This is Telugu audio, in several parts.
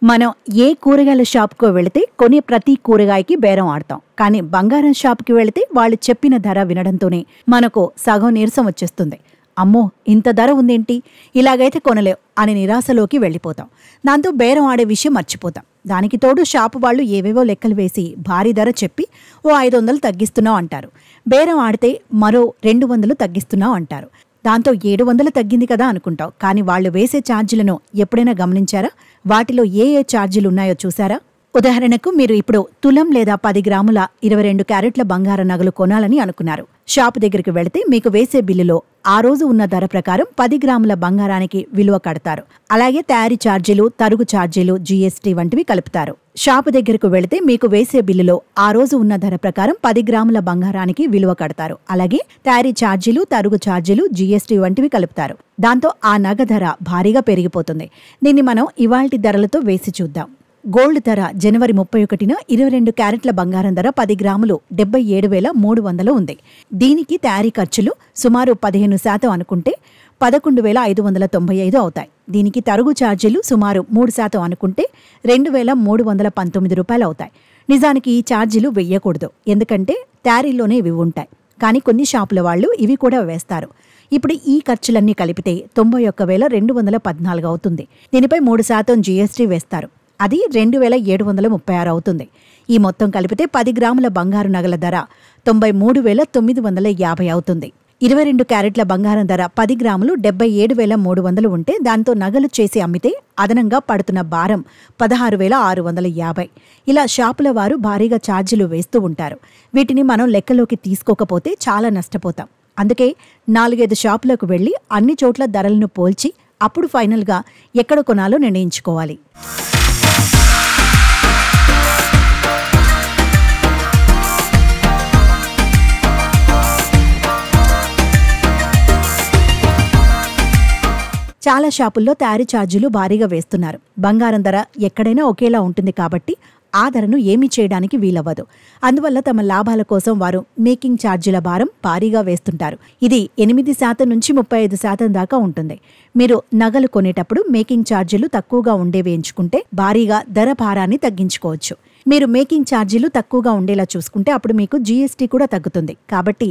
మనం ఏ కూరగాయల షాప్‌కో వెళితే కొనే ప్రతి కూరగాయకి బేరం ఆడతాం. కానీ బంగారం షాప్‌కి వెళితే వాళ్ళు చెప్పిన ధర వినడంతోనే మనకు సగం నీరసం వచ్చేస్తుంది. అమ్మో! ఇంత ధర ఉందేంటి? ఇలాగైతే కొనలేం అని నిరాశలోకి వెళ్ళిపోతాం. దాంతో బేరం ఆడే విషయం మర్చిపోతాం. దానికి తోడు షాపు వాళ్ళు ఏవేవో లెక్కలు వేసి భారీ ధర చెప్పి ఓ 500 తగ్గిస్తున్నాం అంటారు. బేరం ఆడితే మరో 200 తగ్గిస్తున్నాం అంటారు. దాంతో 700 తగ్గింది కదా అనుకుంటాం. కానీ వాళ్ళు వేసే ఛార్జీలను ఎప్పుడైనా గమనించారా? వాటిలో ఏ ఛార్జీలున్నాయో చూసారా? ఉదాహరణకు మీరు ఇప్పుడు తులం లేదా 10 గ్రాముల 22 క్యారెట్ల బంగారం నగలు కొనాలని అనుకున్నారు. షాపు దగ్గరికి వెళితే మీకు వేసే బిల్లులో ఆ రోజు ఉన్న ధర ప్రకారం 10 గ్రాముల బంగారానికి విలువ కడతారు. అలాగే తయారీ ఛార్జీలు, తరుగు ఛార్జీలు, జీఎస్టీ వంటివి కలుపుతారు. షాపు దగ్గరకు వెళితే మీకు వేసే బిల్లులో ఆ రోజు ఉన్న ధర ప్రకారం 10 గ్రాముల బంగారానికి విలువ కడతారు. అలాగే తయారీ ఛార్జీలు, తరుగు ఛార్జీలు, జీఎస్టీ వంటివి కలుపుతారు. దాంతో ఆ నగ ధర భారీగా పెరిగిపోతుంది. దీన్ని మనం ఇవాల్టి ధరలతో వేసి చూద్దాం. గోల్డ్ ధర జనవరి 31న 22 క్యారెట్ల బంగారం ధర 10 గ్రాములు 77,300 ఉంది. దీనికి తయారీ ఖర్చులు సుమారు 15% అనుకుంటే 11,595 అవుతాయి. దీనికి తరుగు ఛార్జీలు సుమారు 3% అనుకుంటే 2,319 రూపాయలు అవుతాయి. నిజానికి ఈ ఛార్జీలు వెయ్యకూడదు, ఎందుకంటే తయారీలోనే ఇవి ఉంటాయి. కానీ కొన్ని షాపుల వాళ్ళు ఇవి కూడా వేస్తారు. ఇప్పుడు ఈ ఖర్చులన్నీ కలిపితే 91,214 అవుతుంది. దీనిపై 3% జీఎస్టీ వేస్తారు. అది 2,736 అవుతుంది. ఈ మొత్తం కలిపితే 10 గ్రాముల బంగారు నగల ధర 93,950 అవుతుంది. 22 క్యారెట్ల బంగారం ధర 10 గ్రాములు 77,300 ఉంటే దాంతో నగలు చేసి అమ్మితే అదనంగా పడుతున్న భారం 16,650. ఇలా షాపుల వారు భారీగా ఛార్జీలు వేస్తూ ఉంటారు. వీటిని మనం లెక్కలోకి తీసుకోకపోతే చాలా నష్టపోతాం. అందుకే 4-5 షాపులకు వెళ్లి అన్ని చోట్ల ధరలను పోల్చి అప్పుడు ఫైనల్గా ఎక్కడ కొనాలో నిర్ణయించుకోవాలి. చాలా షాపుల్లో తయారీ ఛార్జీలు భారీగా వేస్తున్నారు. బంగారం ధర ఎక్కడైనా ఒకేలా ఉంటుంది కాబట్టి ఆ ధరను ఏమీ చేయడానికి వీలవ్వదు. అందువల్ల తమ లాభాల కోసం వారు మేకింగ్ ఛార్జీల భారం భారీగా వేస్తుంటారు. ఇది 8% నుంచి 35% దాకా ఉంటుంది. మీరు నగలు కొనేటప్పుడు మేకింగ్ ఛార్జీలు తక్కువగా ఉండేవి ఎంచుకుంటే భారీగా ధర భారాన్ని తగ్గించుకోవచ్చు. మీరు మేకింగ్ ఛార్జీలు తక్కువగా ఉండేలా చూసుకుంటే అప్పుడు మీకు జీఎస్టీ కూడా తగ్గుతుంది. కాబట్టి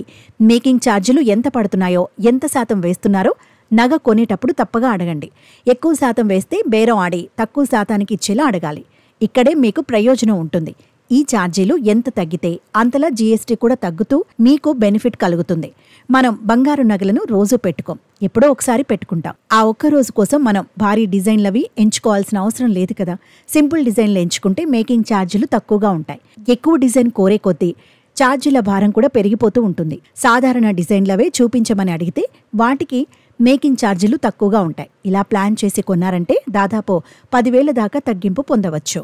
మేకింగ్ ఛార్జీలు ఎంత పడుతున్నాయో, ఎంత శాతం వేస్తున్నారో నగ కొనేటప్పుడు తప్పగా అడగండి. ఎక్కువ శాతం వేస్తే బేరం ఆడి తక్కువ శాతానికి ఇచ్చేలా అడగాలి. ఇక్కడే మీకు ప్రయోజనం ఉంటుంది. ఈ ఛార్జీలు ఎంత తగ్గితే అంతలా జీఎస్టీ కూడా తగ్గుతూ మీకు బెనిఫిట్ కలుగుతుంది. మనం బంగారు నగలను రోజు పెట్టుకోం, ఎప్పుడో ఒకసారి పెట్టుకుంటాం. ఆ ఒక్క రోజు కోసం మనం భారీ డిజైన్లవి ఎంచుకోవాల్సిన అవసరం లేదు కదా. సింపుల్ డిజైన్లు ఎంచుకుంటే మేకింగ్ ఛార్జీలు తక్కువగా ఉంటాయి. ఎక్కువ డిజైన్ కోరే కొద్దీ ఛార్జీల భారం కూడా పెరిగిపోతూ ఉంటుంది. సాధారణ డిజైన్లవే చూపించమని అడిగితే వాటికి మేకింగ్ ఛార్జీలు తక్కువగా ఉంటాయి. ఇలా ప్లాన్ చేసి కొన్నారంటే దాదాపు 10,000 దాకా తగ్గింపు పొందవచ్చు.